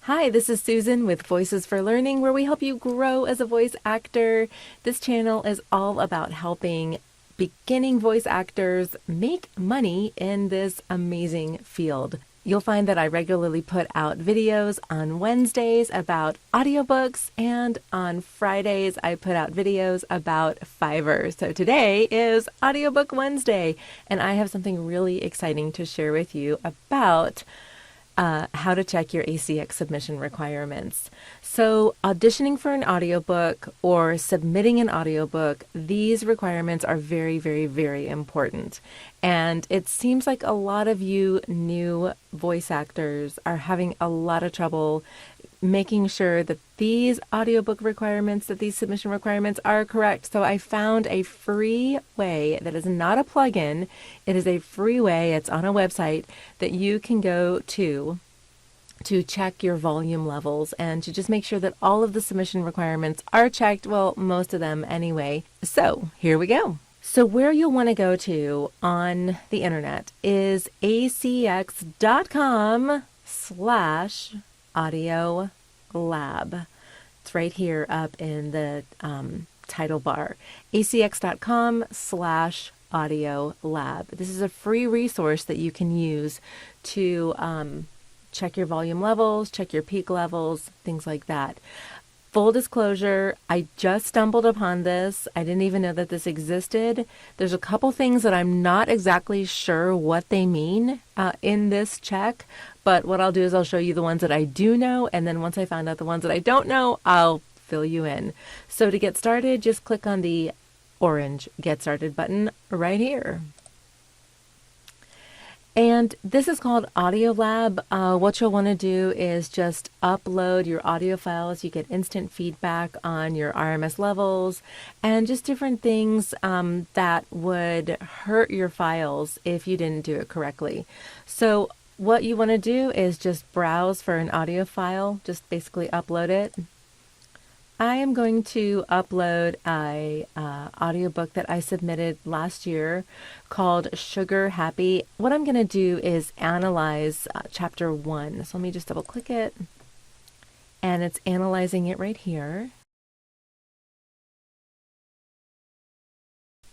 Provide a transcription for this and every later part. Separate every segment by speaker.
Speaker 1: Hi, this is Susan with Voices for Learning, where we help you grow as a voice actor. This channel is all about helping beginning voice actors make money in this amazing field. You'll find that I regularly put out videos on Wednesdays about audiobooks, and on Fridays I put out videos about Fiverr. So today is Audiobook Wednesday, and I have something really exciting to share with you about how to check your ACX submission requirements. So auditioning for an audiobook or submitting an audiobook, these requirements are very, very, very important. And it seems like a lot of you new voice actors are having a lot of trouble making sure that these audiobook requirements, that these submission requirements are correct. So I found a free way that is not a plugin. It is a free way. It's on a website that you can go to check your volume levels and to just make sure that all of the submission requirements are checked. Well, most of them anyway. So here we go. So where you'll want to go to on the internet is acx.com/Audiolab. It's right here up in the title bar, acx.com/Audiolab. This is a free resource that you can use to check your volume levels, check your peak levels, things like that. Full disclosure, I just stumbled upon this. I didn't even know that this existed. There's a couple things that I'm not exactly sure what they mean in this check, but what I'll do is I'll show you the ones that I do know, and then once I find out the ones that I don't know, I'll fill you in. So to get started, just click on the orange Get Started button right here. And this is called Audiolab. What you'll want to do is just upload your audio files. You get instant feedback on your RMS levels and just different things that would hurt your files if you didn't do it correctly. So what you want to do is just browse for an audio file, just basically upload it. I am going to upload a audiobook that I submitted last year called Sugar Happy. What I'm going to do is analyze chapter 1. So let me just double click it, and it's analyzing it right here.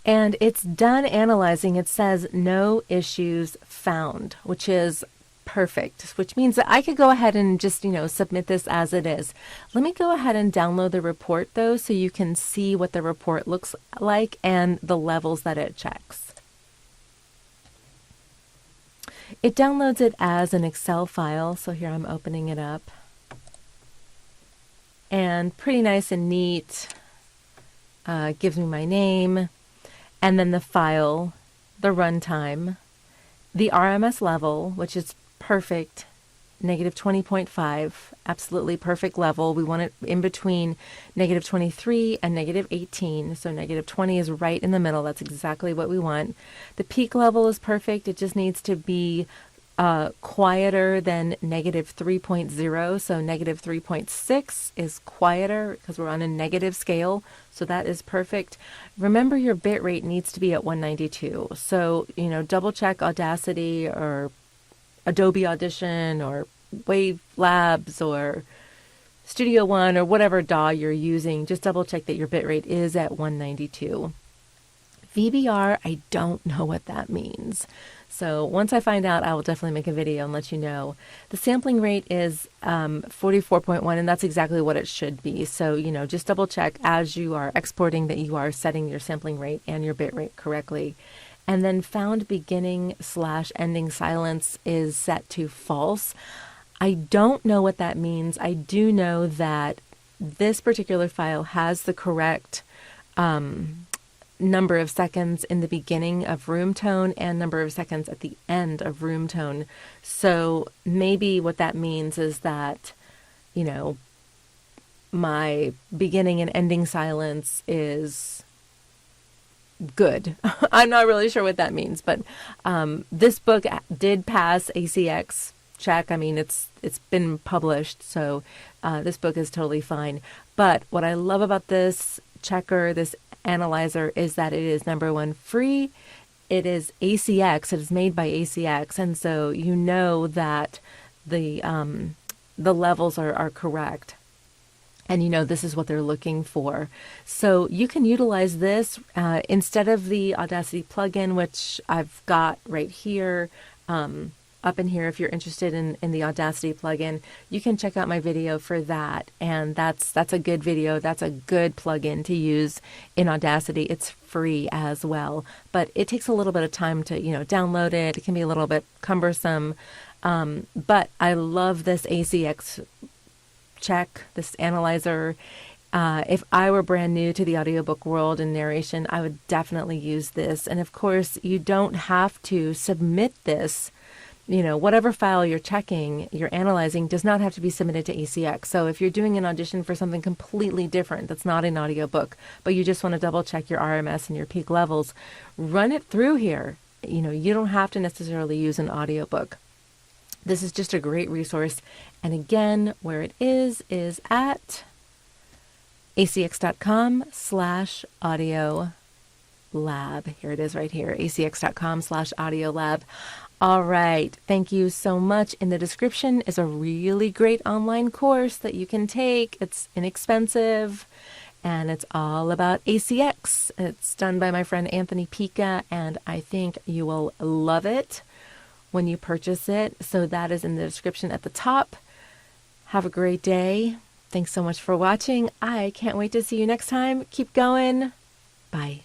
Speaker 1: And it's done analyzing. It says no issues found, which is perfect, which means that I could go ahead and just, submit this as it is. Let me go ahead and download the report though, so you can see what the report looks like and the levels that it checks. It downloads it as an Excel file. So here I'm opening it up, and pretty nice and neat. Gives me my name, and then the file, the runtime, the RMS level, which is perfect, -20.5, absolutely perfect level. We want it in between -23 and -18. So -20 is right in the middle. That's exactly what we want. The peak level is perfect. It just needs to be quieter than -3.0. So -3.6 is quieter because we're on a negative scale. So that is perfect. Remember, your bit rate needs to be at 192. So, double check Audacity or Adobe Audition or Wave Labs or Studio One or whatever DAW you're using. Just double check that your bitrate is at 192. VBR, I don't know what that means. So once I find out, I will definitely make a video and let you know. The sampling rate is 44.1, and that's exactly what it should be. So, just double check as you are exporting that you are setting your sampling rate and your bit rate correctly. And then found beginning/ending silence is set to false. I don't know what that means. I do know that this particular file has the correct number of seconds in the beginning of room tone and number of seconds at the end of room tone. So maybe what that means is that, my beginning and ending silence is good. I'm not really sure what that means, but this book did pass ACX check. I mean, it's been published, so this book is totally fine. But what I love about this checker, this analyzer, is that it is, number one, free. It is ACX. It is made by ACX, and so that the levels are correct. And this is what they're looking for. So you can utilize this instead of the Audacity plugin, which I've got right here, up in here. If you're interested in the Audacity plugin, you can check out my video for that. And that's a good video. That's a good plugin to use in Audacity. It's free as well, but it takes a little bit of time to, download it. It can be a little bit cumbersome. But I love this ACX check, this analyzer. If I were brand new to the audiobook world and narration, I would definitely use this. And of course, you don't have to submit this. Whatever file you're checking, you're analyzing, does not have to be submitted to ACX. So if you're doing an audition for something completely different that's not an audiobook, but you just want to double check your RMS and your peak levels, run it through here. You don't have to necessarily use an audiobook. This is just a great resource. And again, where it is at acx.com/audiolab. Here it is right here, acx.com/audiolab. All right. Thank you so much. In the description is a really great online course that you can take. It's inexpensive and it's all about ACX. It's done by my friend Anthony Pica, and I think you will love it when you purchase it. So that is in the description at the top. Have a great day. Thanks so much for watching. I can't wait to see you next time. Keep going. Bye.